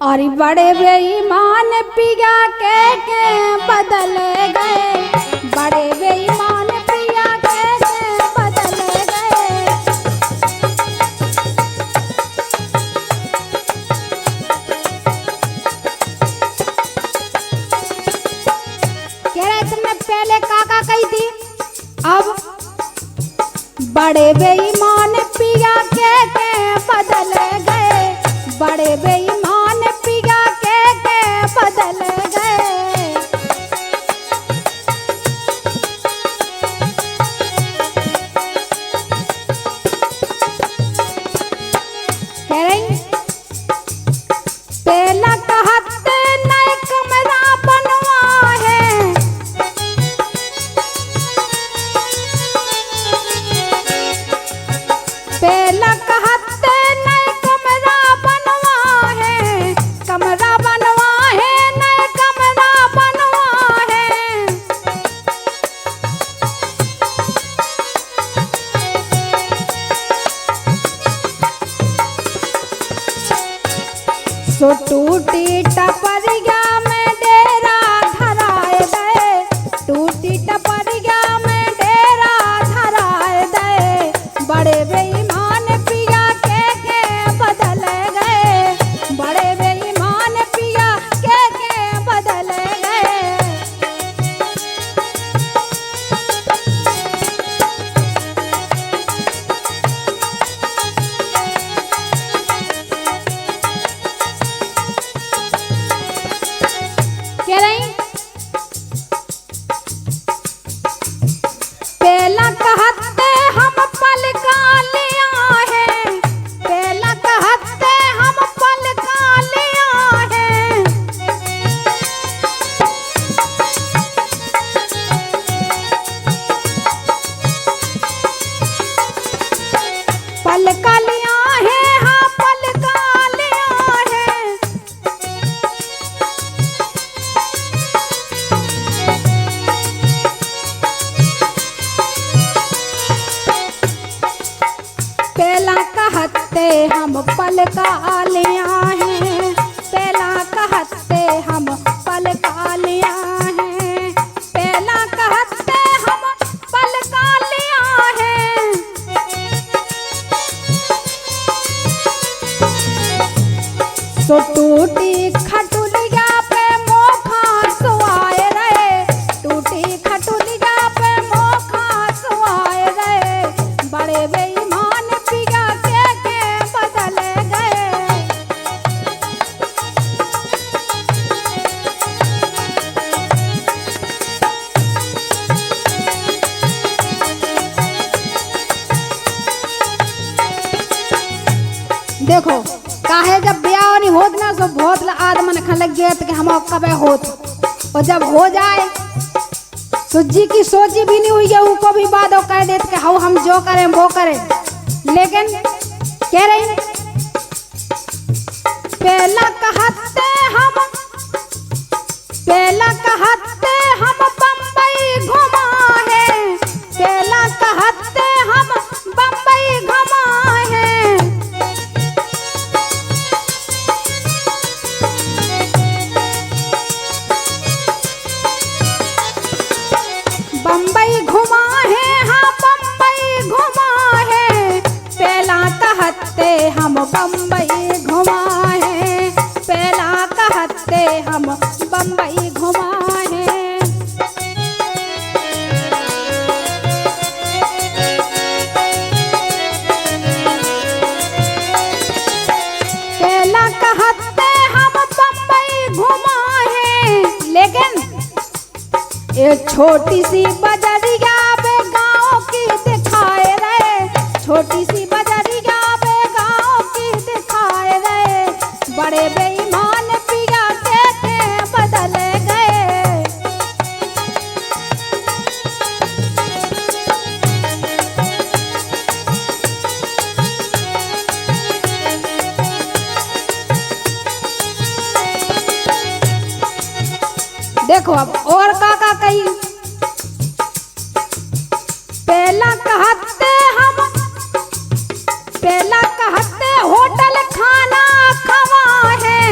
और बड़े बेईमान पिया के बदल गए, बड़े बेईमान पिया के बदल गए। कह रहे तुमने पहले काका कही थी, अब बड़े बेईमान पिया के बदल गए, बड़े बेईमान पिया के बदल गए। कह रही पहला कहते नए कमरा बनवा है, पहला कहते नए कमरा बनवा है, कमरा बनवा है, नए कमरा बनवा है। सो टूटी टपरिया में डेरा धराए गए, टूटी टपरिया में डेरा धराए गए। बड़े बेईमान पिया के बदल गए, बड़े बेईमान पिया के बदल गए। कह रही पहला कहते हम पल का लिया है, पहला कहते हम पल का लिया है। पल का लिया है, हाँ पल का लिया है। पहला कहते हम पल का लिया है, पहला कहते हम पल का लिया है, पहला कहते हम पल का लिया है। सो टूटी खटुलिया पे मोखा सुआए रहे, टूटी खटुलिया पे मोखा सुआए रहे। बड़े बेईमान पिया के बदल गए। देखो काहे जब ब्याह नहीं होत ना सो बहुत आदमन खन लग गए कि हम कब होत, और जब हो जाए सुजी की सोची भी नहीं हुई है, उनको भी बादो कह देते कि हाँ हम जो करें वो करें। लेकिन कह रही पहला कहते हम, पहला कहते हम बम्बई घुमा है, पहला कहते हम बम्बई घुमा है। बम्बई घुमा है, हाँ बम्बई घुमा है। पहला कहते हम बम्बई घुमा है, पहला कहते हम बम्बई घुमा है। पहला कहते हम बम्बई घुमा है। लेकिन एक छोटी सी बजरिया पे गाँव की दिखाए रहे, छोटी सी बजरिया पे गाँव की दिखाए रहे। बड़े बेईमान पिया के बदल गए। देखो अब और काका कही पहला कहते हम, पहला कहते होटल खाना खवा है,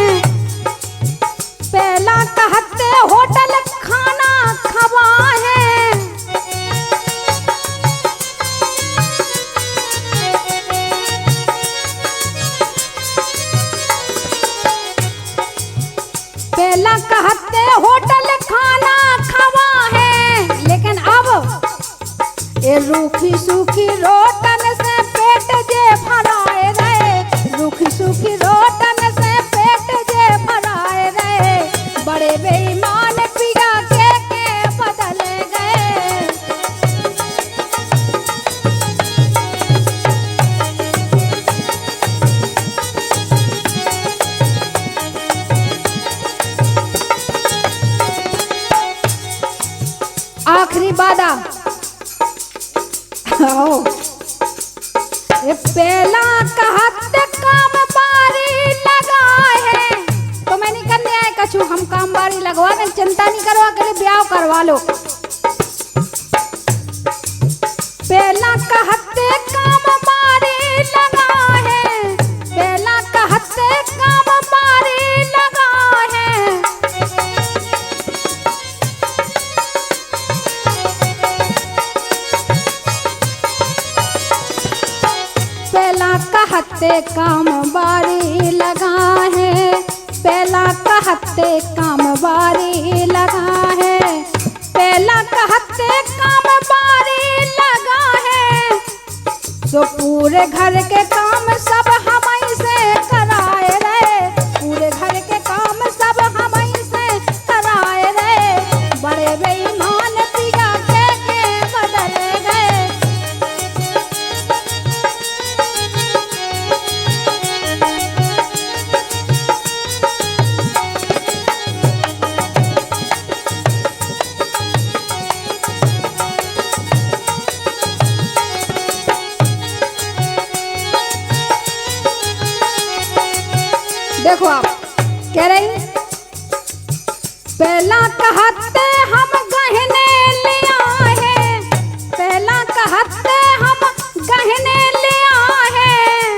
ये रूखी सूखी रोटन से पेट जे भराए रहे, रूखी सूखी रोटन से पेट जे भराए रहे, बड़े बेईमान पिया के बदल गए। आखिरी वादा ये पहला कहत काम बारी लगा है, तो मैं नहीं करने आए कछु, हम काम बारी लगवा के चिंता नहीं करवा के ब्याह करवा लो। पहला कहत काम बारी लगा है, पहला कहत काम बारी लगा है, पहला कहते काम बारी लगा है, पहला कहते काम बारी लगा है, पहला कहते काम बारी लगा है, तो पूरे घर के काम सब हमई से कराए रहे, पूरे घर के काम सब हमई से कराए रहे, बड़े बेईमान पिया के बदल गए। देखो आप कह रही, पहला कहते हम गहने ले आए हैं, पहला कहते हम गहने ले आए हैं,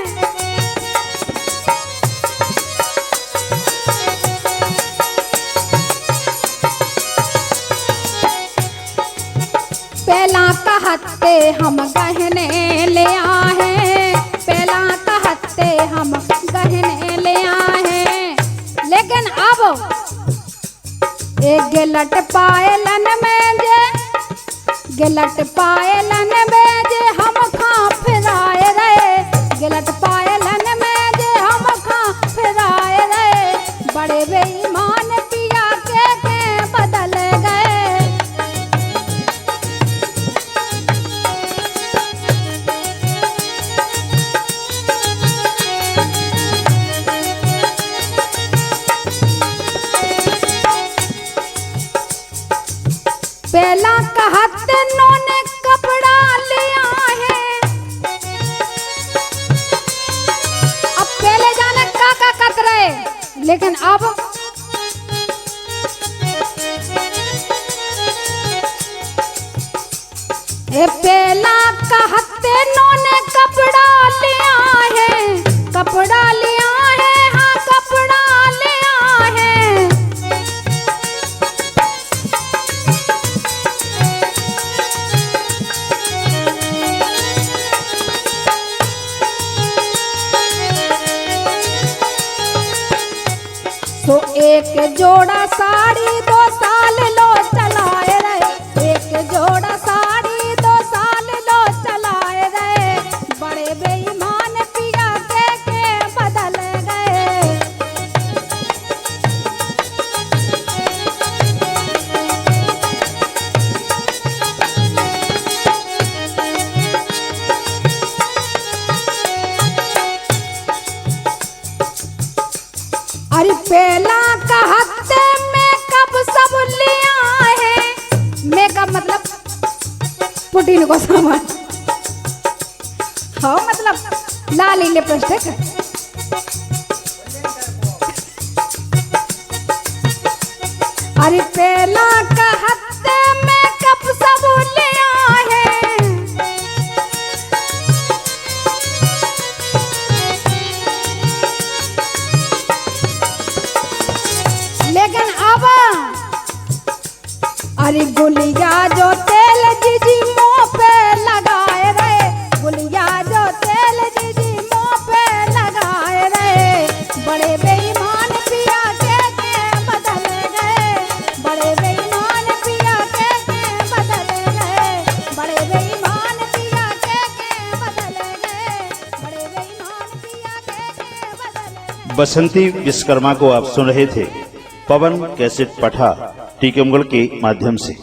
पहला कहते हम गहने ले आए हैं, पहला कहते हम गहने ले आए हैं, लेकिन अब एक गिलट पायलन में जे, गिलट पायलन में जे हम खा फिराए रहे, गिलट पायलन में जे हम खा फिराए रहे, बड़े बेईमान पिया के बदल गए। पहला कहत नोने कपड़ा लिया है, अब पहले जाने का कत रहे, लेकिन अब ए पहला कहत नोने कपड़ा लिया है, कपड़ा लिया है, हाँ कपड़ा लिया है, तो एक जोड़ा साड़ी 2 साल लो चलाए रहे, एक जोड़ा साड़ी 2 साल लो चलाए रहे, बड़े बेईमान पिया के बदल गए। अरे पहला कहते मेकअप सब लिया है, मेकअप मतलब पुटीन को सामान, हाँ मतलब लाली लिपस्टिक, अरे पहला कहते मेकअप सब लिया है, लेकिन अब अरे गुलिया जो तेल जीजी मुँह पे लगाए रहे, गुलिया जो तेल जीजी मुँह पे लगाए रहे, बड़े बेईमान पिया के बदल गए, बड़े बेईमान पिया के बदल गए, बड़े बेईमान बसंती विश्वकर्मा को आप सुन रहे थे पवन कैसेट पठा टीकमगढ़ के माध्यम से।